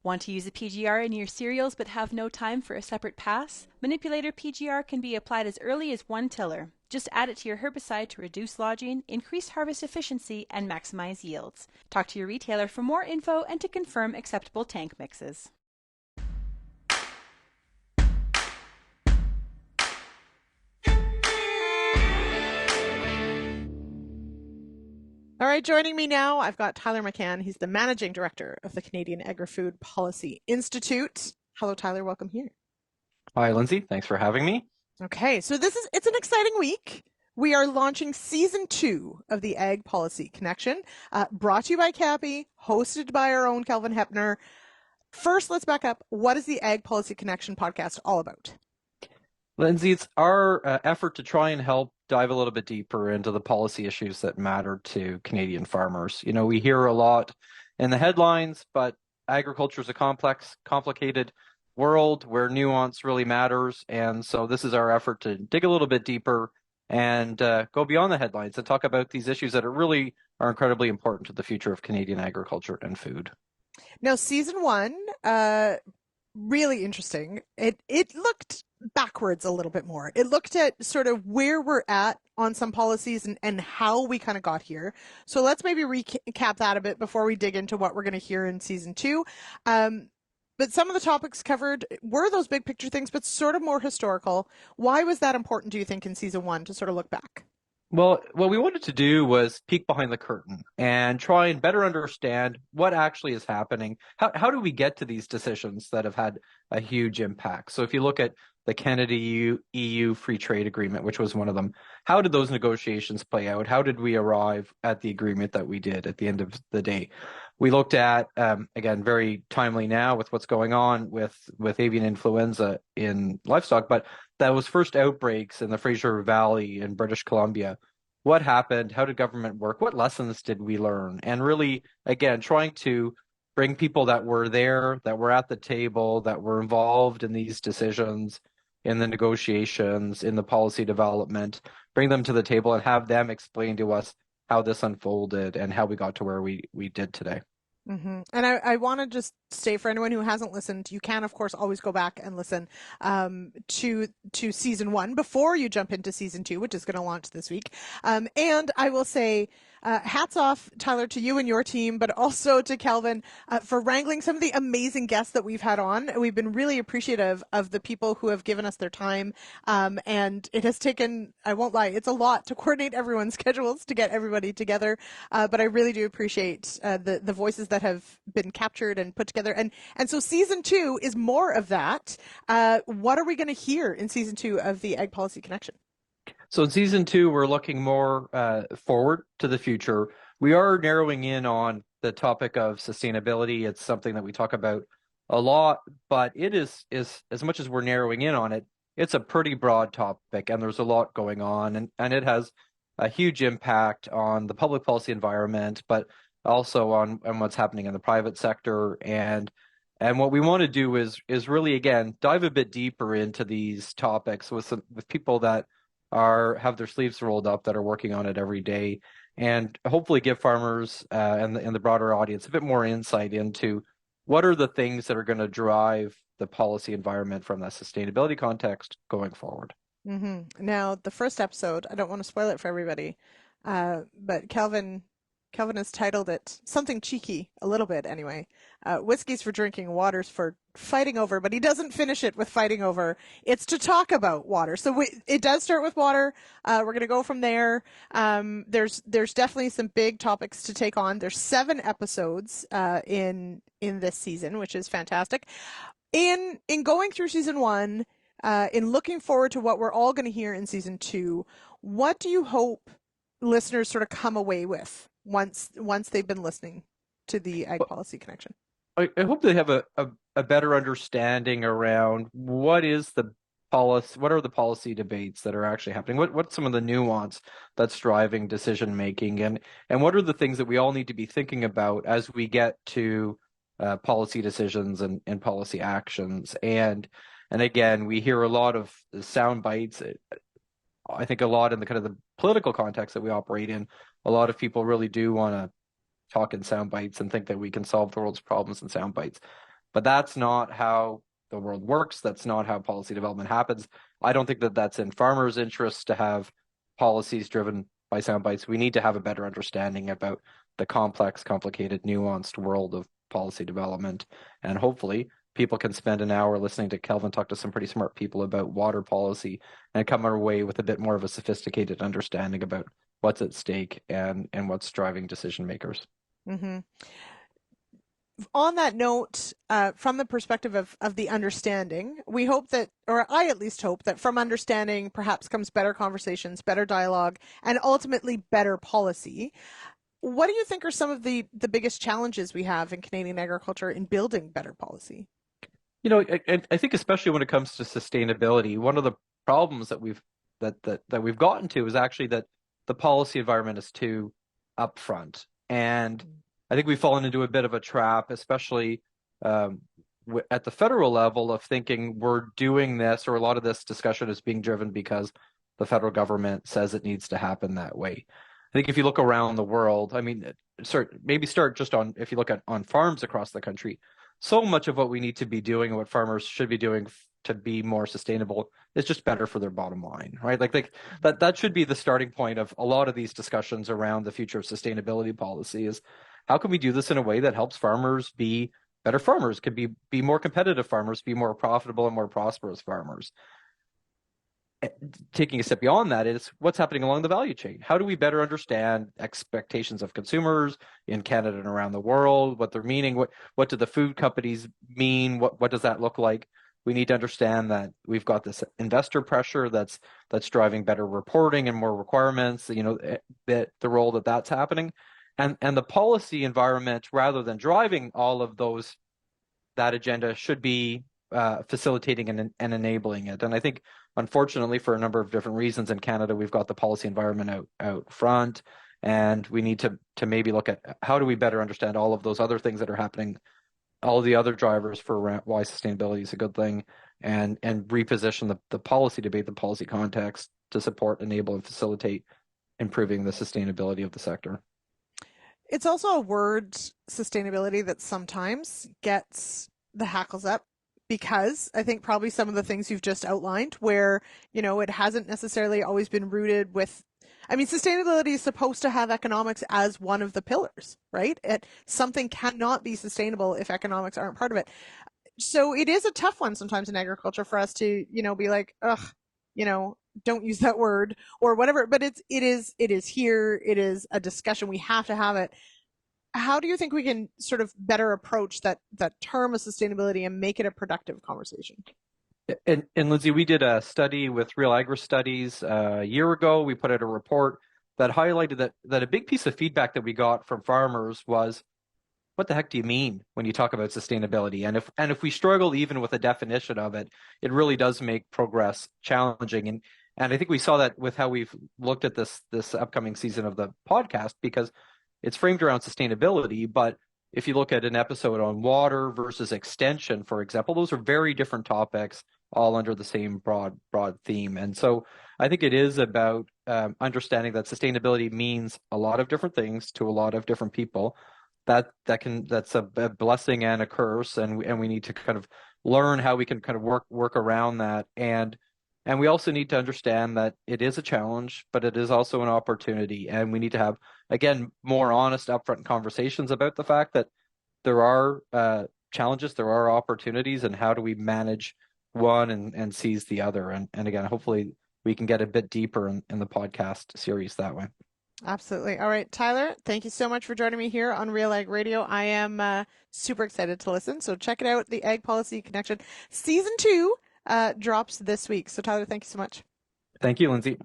Want to use a PGR in your cereals but have no time for a separate pass? Manipulator PGR can be applied as early as one tiller. Just add it to your herbicide to reduce lodging, increase harvest efficiency, and maximize yields. Talk to your retailer for more info and to confirm acceptable tank mixes. All right, joining me now, I've got Tyler McCann. He's the Managing Director of the Canadian Agri-Food Policy Institute. Hello, Tyler. Welcome here. Hi, Lindsay. Thanks for having me. Okay, so it's an exciting week. We are launching season 2 of the Ag Policy Connection, brought to you by CAPI, hosted by our own Kelvin Hepner. First, let's back up. What is the Ag Policy Connection podcast all about? Lindsay, it's our effort to try and help dive a little bit deeper into the policy issues that matter to Canadian farmers. You know, we hear a lot in the headlines, but agriculture is a complex, complicated world where nuance really matters. And so this is our effort to dig a little bit deeper and go beyond the headlines and talk about these issues that really are incredibly important to the future of Canadian agriculture and food. Now, season 1, really interesting. It looked backwards a little bit more. It looked at sort of where we're at on some policies and how we kind of got here. So let's maybe recap that a bit before we dig into what we're going to hear in season 2. But some of the topics covered were those big picture things, but sort of more historical. Why was that important, do you think, in season 1 to sort of look back? Well, what we wanted to do was peek behind the curtain and try and better understand what actually is happening. How do we get to these decisions that have had a huge impact? So if you look at the Canada-EU free trade agreement, which was one of them, how did those negotiations play out? How did we arrive at the agreement that we did at the end of the day? We looked at, again, very timely now with what's going on with avian influenza in livestock, but those first outbreaks in the Fraser Valley in British Columbia. What happened? How did government work? What lessons did we learn? And really, again, trying to bring people that were there, that were at the table, that were involved in these decisions, in the negotiations, in the policy development, bring them to the table and have them explain to us how this unfolded and how we got to where we did today. Mm-hmm. And I want to just say, for anyone who hasn't listened, you can, of course, always go back and listen to season 1 before you jump into season 2, which is going to launch this week. And I will say, hats off, Tyler, to you and your team, but also to Kelvin for wrangling some of the amazing guests that we've had on. We've been really appreciative of the people who have given us their time. And it has taken, I won't lie, it's a lot to coordinate everyone's schedules to get everybody together. But I really do appreciate the voices that have been captured and put together. And so season 2 is more of that. What are we going to hear in season 2 of the Ag Policy Connection? So in season 2, we're looking more forward to the future. We are narrowing in on the topic of sustainability. It's something that we talk about a lot, but it is as much as we're narrowing in on it, it's a pretty broad topic, and there's a lot going on, and it has a huge impact on the public policy environment, but also on what's happening in the private sector. And what we want to do is really, again, dive a bit deeper into these topics with people that have their sleeves rolled up, that are working on it every day, and hopefully give farmers and the broader audience a bit more insight into what are the things that are going to drive the policy environment from that sustainability context going forward. Mm-hmm. Now, the first episode, I don't want to spoil it for everybody, but Kelvin has titled it something cheeky, a little bit anyway. Whiskey's for drinking, water's for fighting over, but he doesn't finish it with fighting over. It's to talk about water. So it does start with water. We're going to go from there. There's definitely some big topics to take on. There's 7 episodes in this season, which is fantastic. In going through season 1, in looking forward to what we're all going to hear in season 2, what do you hope listeners sort of come away with once they've been listening to the Ag Policy Connection? I hope they have a better understanding around what are the policy debates that are actually happening. What's some of the nuance that's driving decision making, and what are the things that we all need to be thinking about as we get to policy decisions and policy actions. And again, we hear a lot of sound bites. I think a lot in the kind of the political context that we operate in, a lot of people really do want to talk in sound bites and think that we can solve the world's problems in sound bites. But that's not how the world works. That's not how policy development happens. I don't think that that's in farmers' interests to have policies driven by sound bites. We need to have a better understanding about the complex, complicated, nuanced world of policy development. And hopefully people can spend an hour listening to Kelvin talk to some pretty smart people about water policy and come away with a bit more of a sophisticated understanding about what's at stake and what's driving decision makers. Mm-hmm. On that note, from the perspective of the understanding, we hope that, or I at least hope that from understanding perhaps comes better conversations, better dialogue, and ultimately better policy. What do you think are some of the biggest challenges we have in Canadian agriculture in building better policy? You know, I think especially when it comes to sustainability, one of the problems that we've gotten to is actually that the policy environment is too upfront. And I think we've fallen into a bit of a trap, especially at the federal level, of thinking we're doing this, or a lot of this discussion is being driven because the federal government says it needs to happen that way. I think if you look around the world, I mean, maybe start just on, if you look at on farms across the country, so much of what we need to be doing and what farmers should be doing to be more sustainable is just better for their bottom line, right? Like that should be the starting point of a lot of these discussions around the future of sustainability policy is how can we do this in a way that helps farmers be better farmers, could be more competitive farmers, be more profitable and more prosperous farmers. Taking a step beyond that is what's happening along the value chain. How do we better understand expectations of consumers in Canada and around the world, what they're meaning, what do the food companies mean, what does that look like? We need to understand that we've got this investor pressure that's driving better reporting and more requirements, you know, the role that's happening. And the policy environment, rather than driving all of that agenda, should be facilitating and enabling it. And I think, unfortunately, for a number of different reasons in Canada, we've got the policy environment out front, and we need to maybe look at how do we better understand all of those other things that are happening, all the other drivers for why sustainability is a good thing, and reposition the policy debate, the policy context to support, enable, and facilitate improving the sustainability of the sector. It's also a word, sustainability, that sometimes gets the hackles up, because I think probably some of the things you've just outlined where, you know, it hasn't necessarily always been rooted with, I mean, sustainability is supposed to have economics as one of the pillars, right? Something cannot be sustainable if economics aren't part of it. So it is a tough one sometimes in agriculture for us to, you know, be like, ugh, you know, don't use that word or whatever, but it is here. It is a discussion. We have to have it. How do you think we can sort of better approach that term of sustainability and make it a productive conversation? And Lindsay, we did a study with Real Agri Studies a year ago. We put out a report that highlighted that a big piece of feedback that we got from farmers was, what the heck do you mean when you talk about sustainability? And if we struggle even with a definition of it, it really does make progress challenging. And I think we saw that with how we've looked at this upcoming season of the podcast, because it's framed around sustainability. But if you look at an episode on water versus extension, for example, those are very different topics, all under the same broad theme. And so I think it is about understanding that sustainability means a lot of different things to a lot of different people. That's a blessing and a curse, and we need to kind of learn how we can kind of work around that. And we also need to understand that it is a challenge, but it is also an opportunity. And we need to have, again, more honest, upfront conversations about the fact that there are challenges, there are opportunities, and how do we manage one and seize the other. And again, hopefully we can get a bit deeper in the podcast series that way. Absolutely. All right, Tyler, thank you so much for joining me here on Real Ag Radio. I am super excited to listen. So check it out, the Ag Policy Connection. Season 2 drops this week. So Tyler, thank you so much. Thank you, Lindsay.